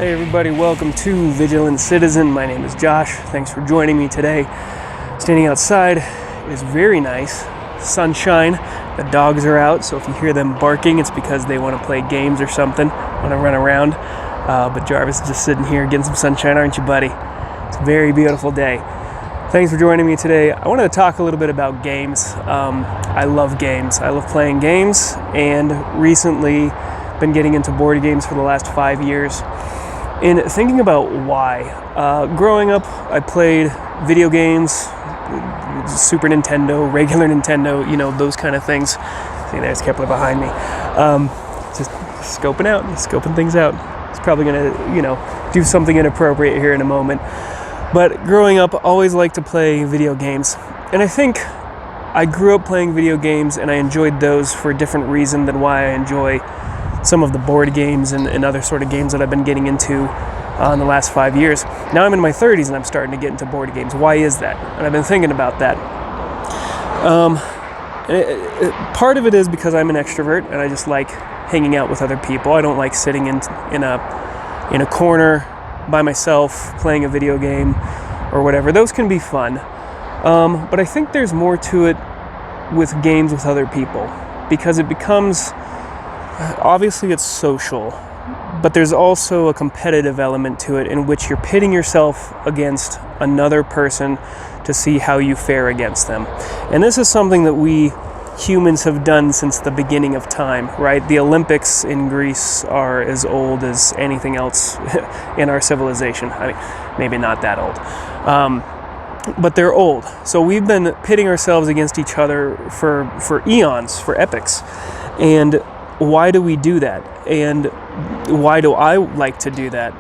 Hey everybody, welcome to Vigilant Citizen. My name is Josh. Thanks for joining me today. Standing outside is very nice. Sunshine. The dogs are out, so if you hear them barking, it's because they want to play games or something, want to run around. But Jarvis is just sitting here getting some sunshine, aren't you, buddy? It's a very beautiful day. Thanks for joining me today. I wanted to talk a little bit about games. I love games. I love playing games, and recently been getting into board games for the last 5 years. In thinking about why, growing up, I played video games, Super Nintendo, regular Nintendo, those kind of things. See, there's Kepler behind me. Just scoping things out. It's probably gonna, do something inappropriate here in a moment. But growing up, always liked to play video games. And I think I grew up playing video games and I enjoyed those for a different reason than why I enjoy some of the board games and other sort of games that I've been getting into in the last 5 years. Now I'm in my 30s and I'm starting to get into board games. Why is that? And I've been thinking about that. Part of it is because I'm an extrovert and I just like hanging out with other people. I don't like sitting in a corner by myself playing a video game or whatever. Those can be fun. But I think there's more to it with games with other people, because it becomes, obviously it's social, but there's also a competitive element to it in which you're pitting yourself against another person to see how you fare against them. And this is something that we humans have done since the beginning of time, right? The Olympics in Greece are as old as anything else in our civilization. I mean, maybe not that old. But they're old. So we've been pitting ourselves against each other for eons, for epochs. And why do we do that? And why do I like to do that?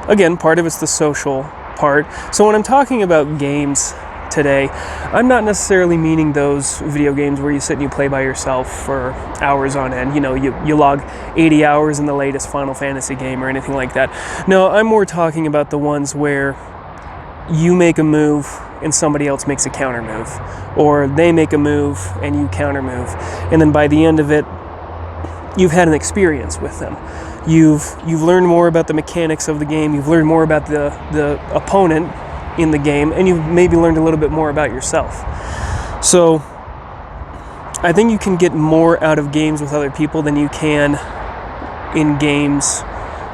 Again, part of it's the social part. So when I'm talking about games today, I'm not necessarily meaning those video games where you sit and you play by yourself for hours on end. You log 80 hours in the latest Final Fantasy game or anything like that. No, I'm more talking about the ones where you make a move and somebody else makes a counter move, or they make a move and you counter move, and then by the end of it, you've had an experience with them. You've learned more about the mechanics of the game. You've learned more about the opponent in the game, and you've maybe learned a little bit more about yourself. So I think you can get more out of games with other people than you can in games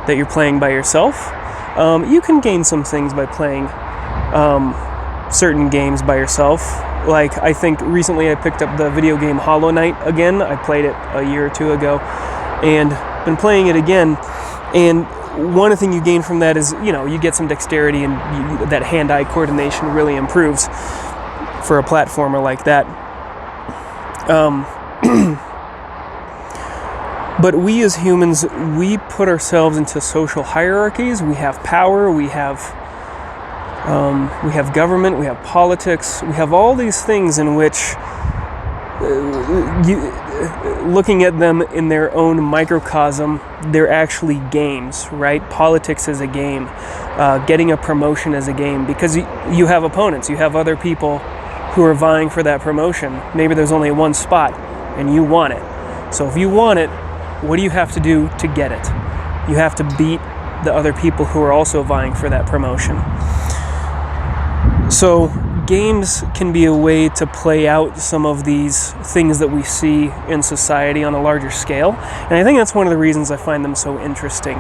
that you're playing by yourself. You can gain some things by playing certain games by yourself. Like, I think recently I picked up the video game Hollow Knight again. I played it a year or two ago and been playing it again. And one thing you gain from that is, you get some dexterity, and that hand-eye coordination really improves for a platformer like that. But we as humans, we put ourselves into social hierarchies. We have power, we have government, we have politics, we have all these things in which, looking at them in their own microcosm, they're actually games, right? Politics is a game. Getting a promotion is a game, because you have opponents, you have other people who are vying for that promotion. Maybe there's only one spot and you want it. So if you want it, what do you have to do to get it? You have to beat the other people who are also vying for that promotion. So games can be a way to play out some of these things that we see in society on a larger scale. And I think that's one of the reasons I find them so interesting.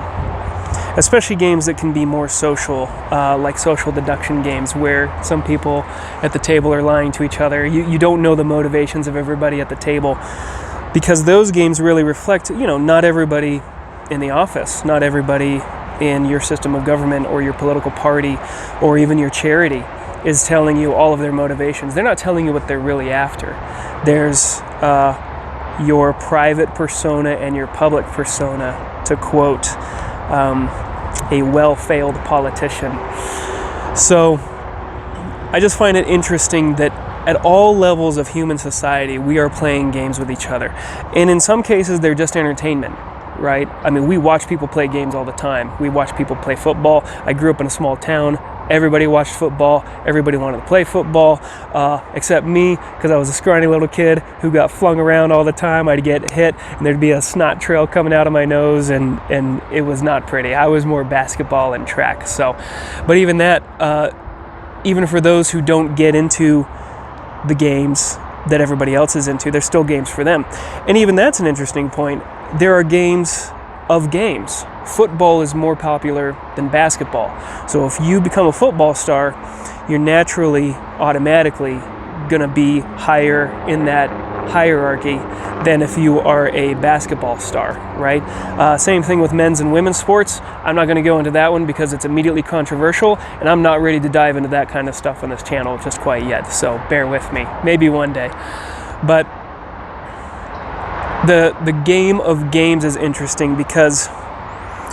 Especially games that can be more social, like social deduction games, where some people at the table are lying to each other. You don't know the motivations of everybody at the table, because those games really reflect, not everybody in the office, not everybody in your system of government or your political party or even your charity is telling you all of their motivations. They're not telling you what they're really after. There's your private persona and your public persona, to quote a well-failed politician. So I just find it interesting that at all levels of human society, we are playing games with each other. And in some cases, they're just entertainment, right? I mean, we watch people play games all the time. We watch people play football. I grew up in a small town. Everybody watched football. Everybody wanted to play football, except me, because I was a scrawny little kid who got flung around all the time. I'd get hit, and there'd be a snot trail coming out of my nose, and it was not pretty. I was more basketball and track. So, but even that, even for those who don't get into the games that everybody else is into, there's still games for them. And even that's an interesting point. There are games of games. Football is more popular than basketball. So if you become a football star, you're naturally, automatically going to be higher in that hierarchy than if you are a basketball star, right? Same thing with men's and women's sports. I'm not going to go into that one because it's immediately controversial, and I'm not ready to dive into that kind of stuff on this channel just quite yet, so bear with me. Maybe one day. But the game of games is interesting because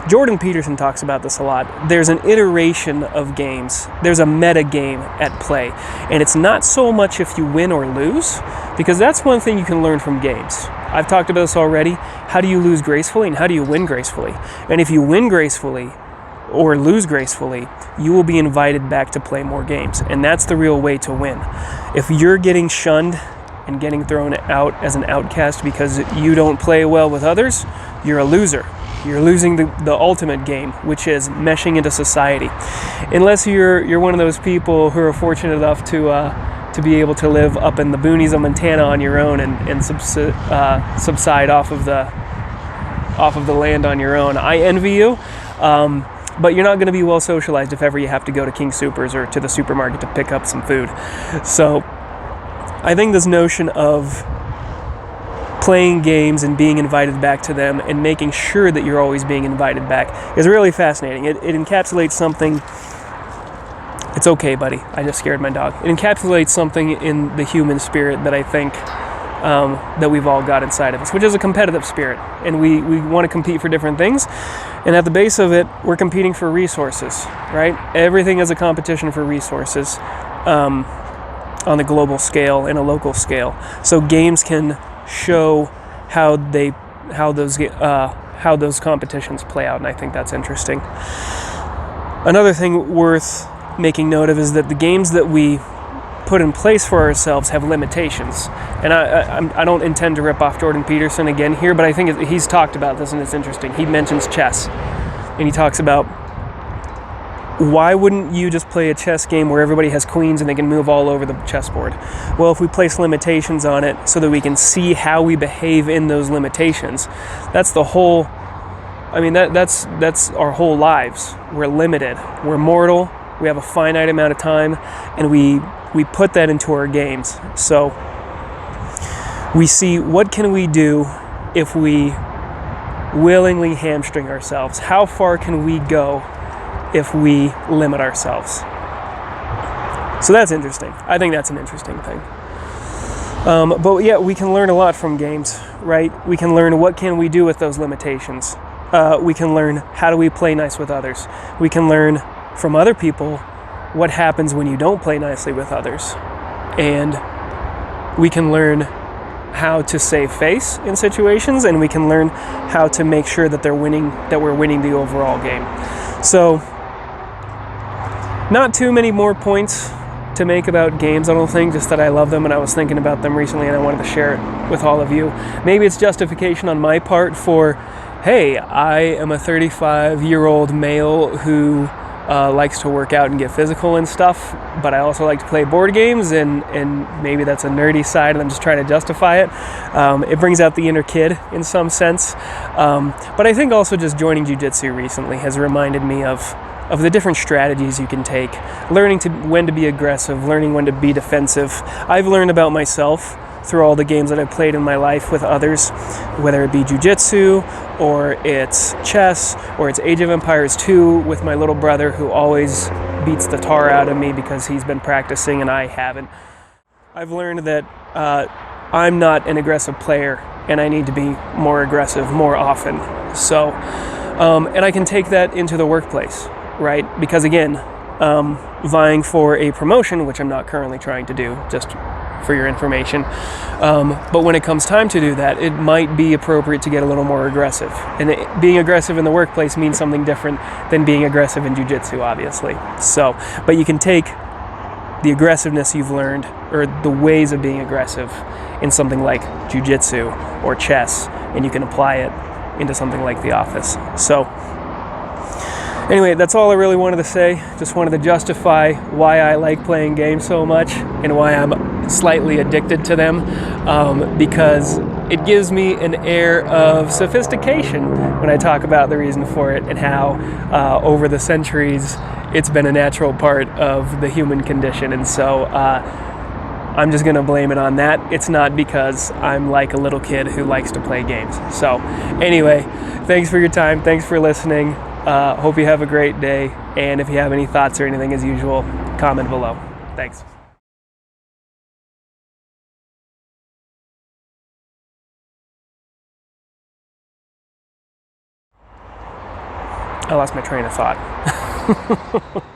Jordan Peterson talks about this a lot. There's an iteration of games. There's a metagame at play. And it's not so much if you win or lose, because that's one thing you can learn from games. I've talked about this already. How do you lose gracefully and how do you win gracefully? And if you win gracefully or lose gracefully, you will be invited back to play more games. And that's the real way to win. If you're getting shunned and getting thrown out as an outcast because you don't play well with others, you're a loser. You're losing the ultimate game, which is meshing into society. Unless you're one of those people who are fortunate enough to be able to live up in the boonies of Montana on your own and subside off of the land on your own. I envy you, but you're not going to be well socialized if ever you have to go to King Soopers or to the supermarket to pick up some food. So I think this notion of playing games and being invited back to them and making sure that you're always being invited back is really fascinating. It encapsulates something. It's okay, buddy. I just scared my dog. It encapsulates something in the human spirit that I think that we've all got inside of us, which is a competitive spirit. And we want to compete for different things. And at the base of it, we're competing for resources, right? Everything is a competition for resources on the global scale and a local scale. So games can show how those competitions play out, and I think that's interesting. Another thing worth making note of is that the games that we put in place for ourselves have limitations. And I don't intend to rip off Jordan Peterson again here, but I think he's talked about this and it's interesting. He mentions chess, and he talks about, why wouldn't you just play a chess game where everybody has queens and they can move all over the chessboard? Well, if we place limitations on it so that we can see how we behave in those limitations, that's the whole, I mean, that's our whole lives. We're limited. We're mortal. We have a finite amount of time, and we put that into our games. So we see, what can we do if we willingly hamstring ourselves? How far can we go if we limit ourselves? So that's interesting. I think that's an interesting thing. But yeah, we can learn a lot from games, right? We can learn what can we do with those limitations. We can learn how do we play nice with others. We can learn from other people what happens when you don't play nicely with others. And we can learn how to save face in situations, and we can learn how to make sure that we're winning the overall game. So not too many more points to make about games, I don't think, just that I love them and I was thinking about them recently and I wanted to share it with all of you. Maybe it's justification on my part for, hey, I am a 35-year-old male who likes to work out and get physical and stuff, but I also like to play board games, and maybe that's a nerdy side and I'm just trying to justify it. It brings out the inner kid in some sense. But I think also just joining jiu-jitsu recently has reminded me of the different strategies you can take, learning when to be aggressive, learning when to be defensive. I've learned about myself through all the games that I've played in my life with others, whether it be jiu-jitsu, or it's chess, or it's Age of Empires 2 with my little brother who always beats the tar out of me because he's been practicing and I haven't. I've learned that I'm not an aggressive player and I need to be more aggressive more often. So, and I can take that into the workplace, right? Because again, vying for a promotion, which I'm not currently trying to do, just for your information. But when it comes time to do that, it might be appropriate to get a little more aggressive. And being aggressive in the workplace means something different than being aggressive in jiu-jitsu, obviously. So, but you can take the aggressiveness you've learned, or the ways of being aggressive, in something like jiu-jitsu or chess, and you can apply it into something like the office. So anyway, that's all I really wanted to say. Just wanted to justify why I like playing games so much and why I'm slightly addicted to them, because it gives me an air of sophistication when I talk about the reason for it and how over the centuries it's been a natural part of the human condition. And so I'm just going to blame it on that. It's not because I'm like a little kid who likes to play games. So anyway, thanks for your time. Thanks for listening. Hope you have a great day. And if you have any thoughts or anything, as usual, comment below. Thanks. I lost my train of thought.